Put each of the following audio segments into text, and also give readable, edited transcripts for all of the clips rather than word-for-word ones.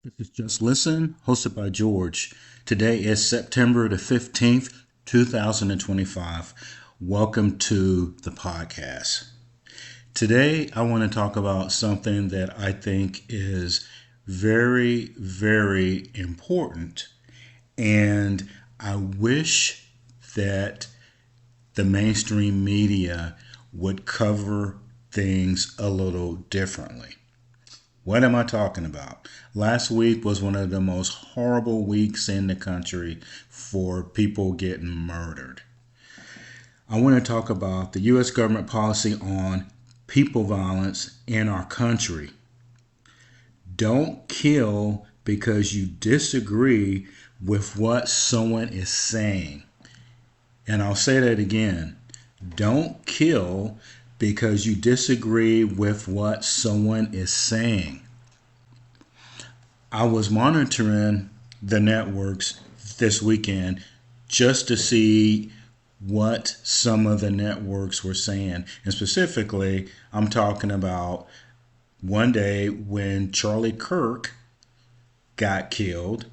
This is Just Listen, hosted by George. Today is September the 15th, 2025. Welcome to the podcast. Today, I want to talk about something that I think is very, very important. And I wish that the mainstream media would cover things a little differently. What am I talking about? Last week was one of the most horrible weeks in the country for people getting murdered. I want to talk about the U.S. government policy on people violence in our country. Don't kill because you disagree with what someone is saying. And I'll say that again. Don't kill because you disagree with what someone is saying. I was monitoring the networks this weekend just to see what some of the networks were saying. And specifically, I'm talking about one day when Charlie Kirk got killed,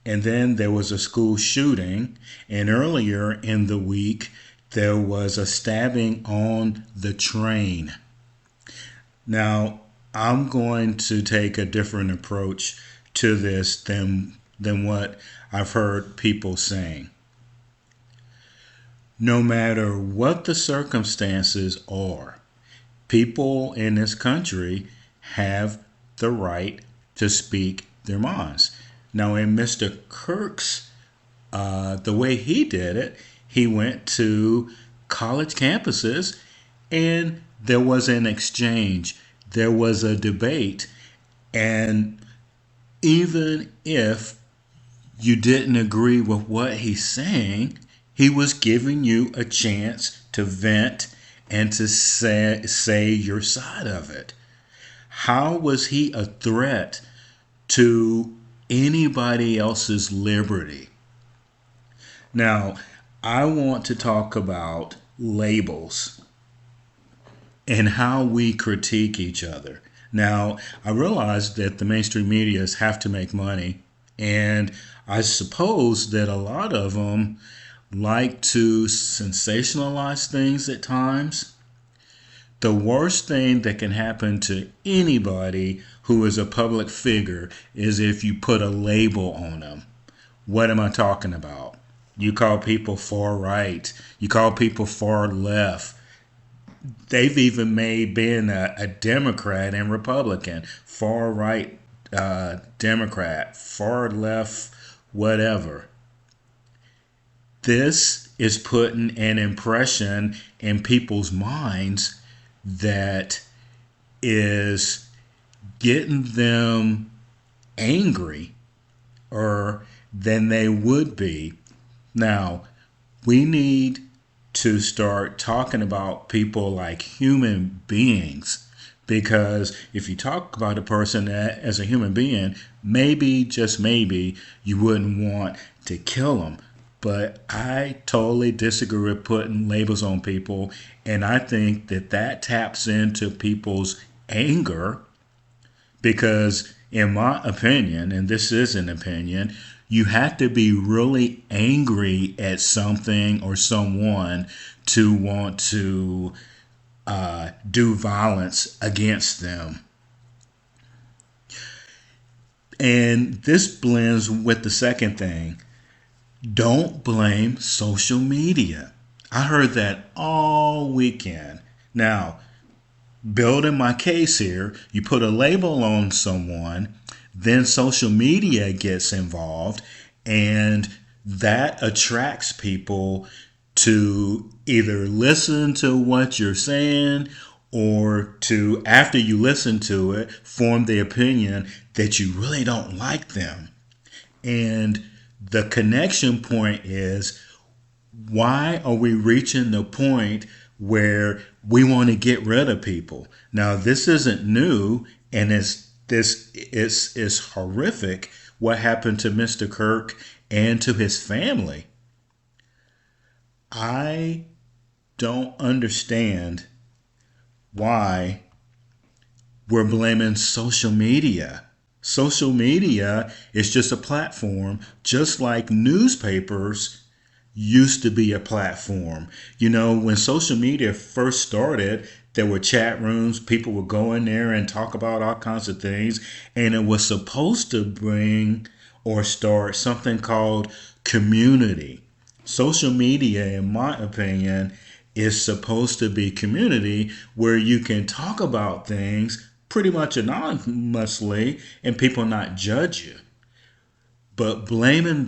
and then there was a school shooting, and earlier in the week, there was a stabbing on the train. Now, I'm going to take a different approach to this than what I've heard people saying. No matter what the circumstances are, people in this country have the right to speak their minds. Now, in Mr. Kirk's, the way he did it, he went to college campuses and there was an exchange, there was a debate, and even if you didn't agree with what he's saying, he was giving you a chance to vent and to say your side of it. How was he a threat to anybody else's liberty? Now, I want to talk about labels and how we critique each other. Now, I realize that the mainstream medias have to make money, and I suppose that a lot of them like to sensationalize things at times. The worst thing that can happen to anybody who is a public figure is if you put a label on them. What am I talking about? You call people far right. You call people far left. They've even made being a Democrat and Republican, far right Democrat, far left, whatever. This is putting an impression in people's minds that is getting them angry or than they would be. Now, we need to start talking about people like human beings, because if you talk about a person as a human being, maybe, just maybe, you wouldn't want to kill them. But I totally disagree with putting labels on people, and I think that taps into people's anger because, in my opinion, and this is an opinion, you have to be really angry at something or someone to want to do violence against them. And this blends with the second thing. Don't blame social media. I heard that all weekend. Now, building my case here, you put a label on someone, then social media gets involved, and that attracts people to either listen to what you're saying or to, after you listen to it, form the opinion that you really don't like them. And the connection point is, why are we reaching the point where we want to get rid of people? Now, this isn't new, and this is horrific what happened to Mr. Kirk and to his family. I don't understand why we're blaming social media. Social media is just a platform, just like newspapers used to be a platform. You know, when social media first started, there were chat rooms. People would go in there and talk about all kinds of things. And it was supposed to bring or start something called community. Social media, in my opinion, is supposed to be community where you can talk about things pretty much anonymously and people not judge you. But blaming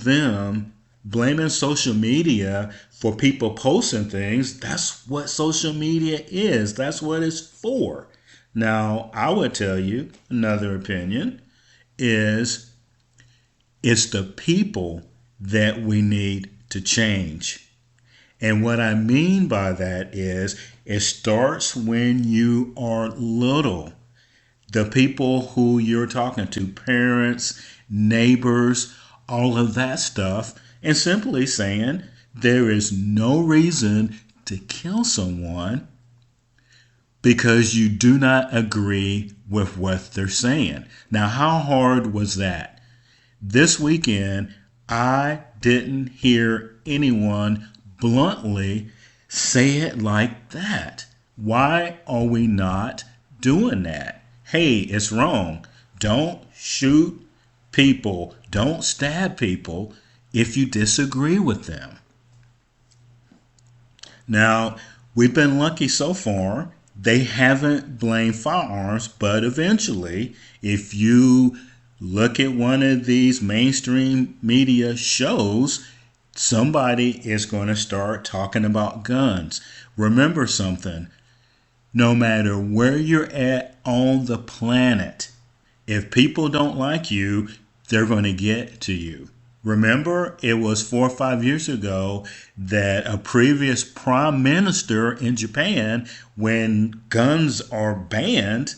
social media for people posting things, that's what social media is. That's what it's for. Now, I would tell you another opinion is it's the people that we need to change. And what I mean by that is it starts when you are little. The people who you're talking to, parents, neighbors, all of that stuff, and simply saying there is no reason to kill someone because you do not agree with what they're saying. Now, how hard was that? This weekend, I didn't hear anyone bluntly say it like that. Why are we not doing that? Hey, it's wrong. Don't shoot people. Don't stab people if you disagree with them. Now, we've been lucky so far. They haven't blamed firearms, but eventually, if you look at one of these mainstream media shows, somebody is going to start talking about guns. Remember something. No matter where you're at on the planet, if people don't like you, they're going to get to you. Remember, it was 4 or 5 years ago that a previous prime minister in Japan, when guns are banned,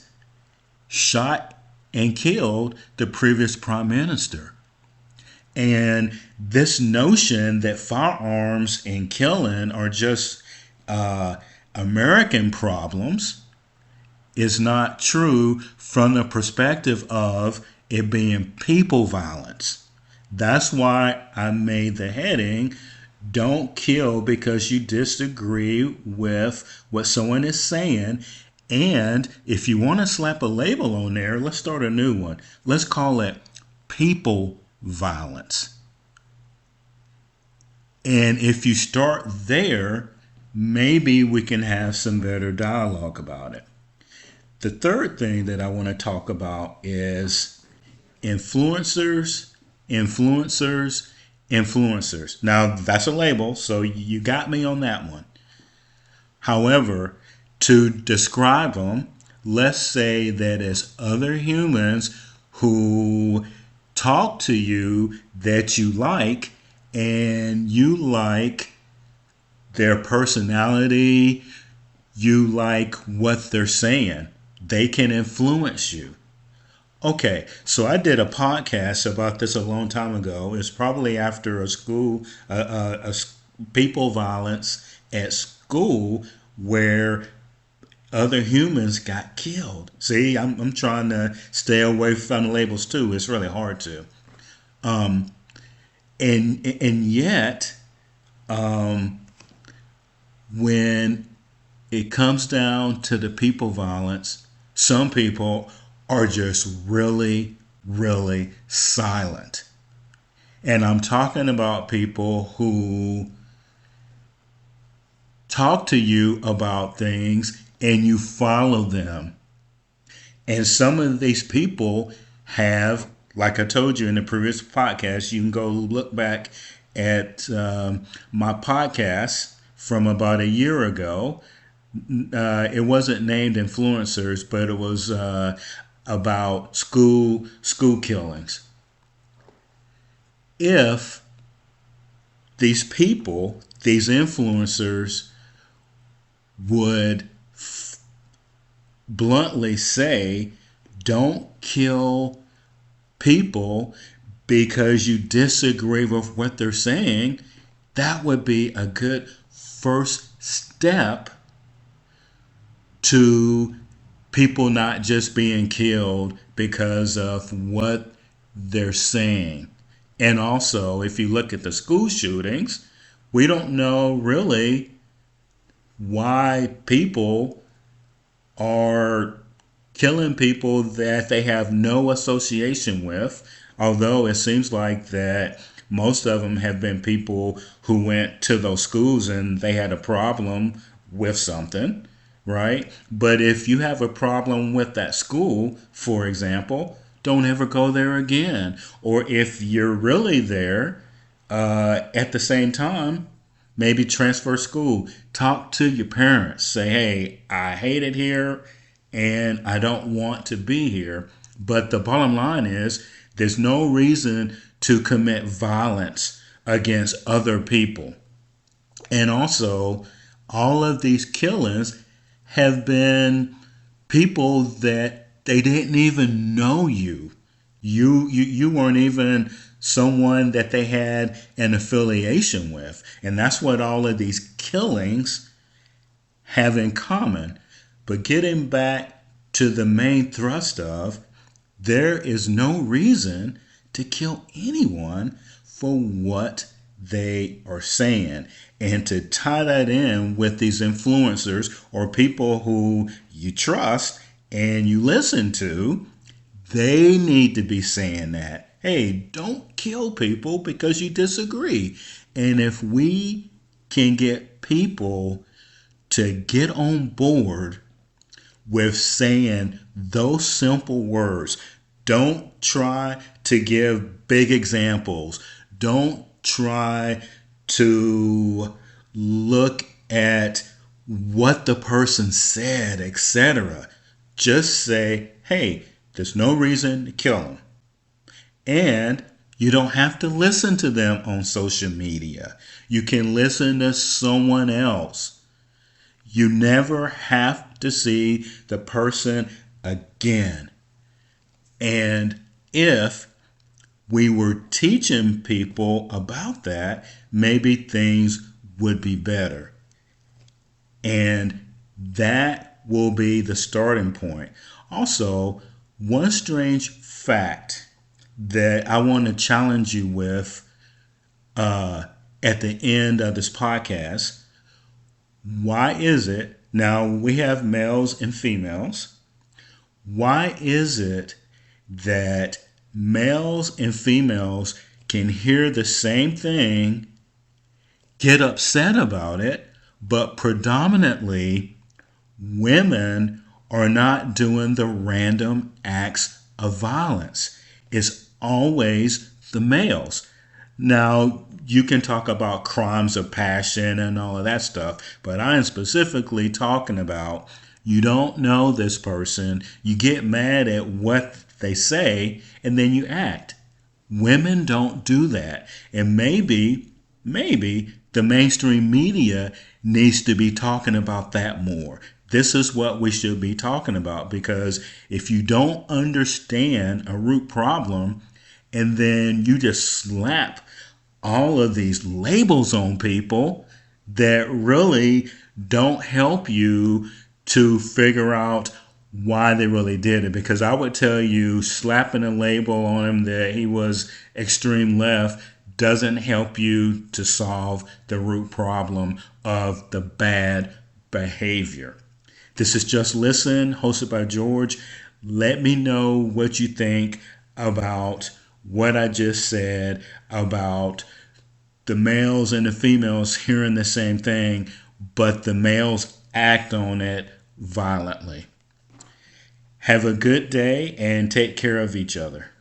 shot and killed the previous prime minister. And this notion that firearms and killing are just American problems is not true from the perspective of it being people violence. That's why I made the heading, don't kill because you disagree with what someone is saying. And if you want to slap a label on there, let's start a new one. Let's call it people violence. And if you start there, maybe we can have some better dialogue about it. The third thing that I want to talk about is influencers, influencers, influencers. Now, that's a label, so you got me on that one. However, to describe them, let's say that it's other humans who talk to you that you like, and you like their personality, you like what they're saying. They can influence you. Okay, so I did a podcast about this a long time ago. It's probably after a school, people violence at school where other humans got killed. See, I'm trying to stay away from the labels too. It's really hard to. And yet, when it comes down to the people violence, some people are just really, really silent. And I'm talking about people who talk to you about things and you follow them. And some of these people have, like I told you in the previous podcast, you can go look back at my podcast from about a year ago. It wasn't named influencers, but it was about school killings. If these people, these influencers, would bluntly say, don't kill people because you disagree with what they're saying, that would be a good first step to people not just being killed because of what they're saying. And also, if you look at the school shootings, we don't know really why people are killing people that they have no association with, although it seems like that most of them have been people who went to those schools and they had a problem with something, right? But if you have a problem with that school, for example, don't ever go there again. Or if you're really there at the same time, maybe transfer school. Talk to your parents. Say, hey, I hate it here and I don't want to be here. But the bottom line is there's no reason to commit violence against other people. And also, all of these killings have been people that they didn't even know you. You weren't even someone that they had an affiliation with. And that's what all of these killings have in common. But getting back to the main thrust of, there is no reason to kill anyone for what they are saying. And to tie that in with these influencers or people who you trust and you listen to, they need to be saying that. Hey, don't kill people because you disagree. And if we can get people to get on board with saying those simple words, don't try to give big examples. Don't try to look at what the person said, etc. Just say, hey, there's no reason to kill them. And you don't have to listen to them on social media. You can listen to someone else. You never have to see the person again. And if we were teaching people about that, maybe things would be better. And that will be the starting point. Also, one strange fact that I want to challenge you with at the end of this podcast. Why is it, now we have males and females, why is it that males and females can hear the same thing, get upset about it, but predominantly women are not doing the random acts of violence? It's always the males. Now, you can talk about crimes of passion and all of that stuff, but I am specifically talking about you don't know this person, you get mad at what they say, and then you act. Women don't do that. And maybe the mainstream media needs to be talking about that more. This is what we should be talking about, because if you don't understand a root problem and then you just slap all of these labels on people that really don't help you to figure out why they really did it. Because I would tell you, slapping a label on him that he was extreme left doesn't help you to solve the root problem of the bad behavior. This is Just Listen, hosted by George. Let me know what you think about what I just said about the males and the females hearing the same thing, but the males act on it violently. Have a good day and take care of each other.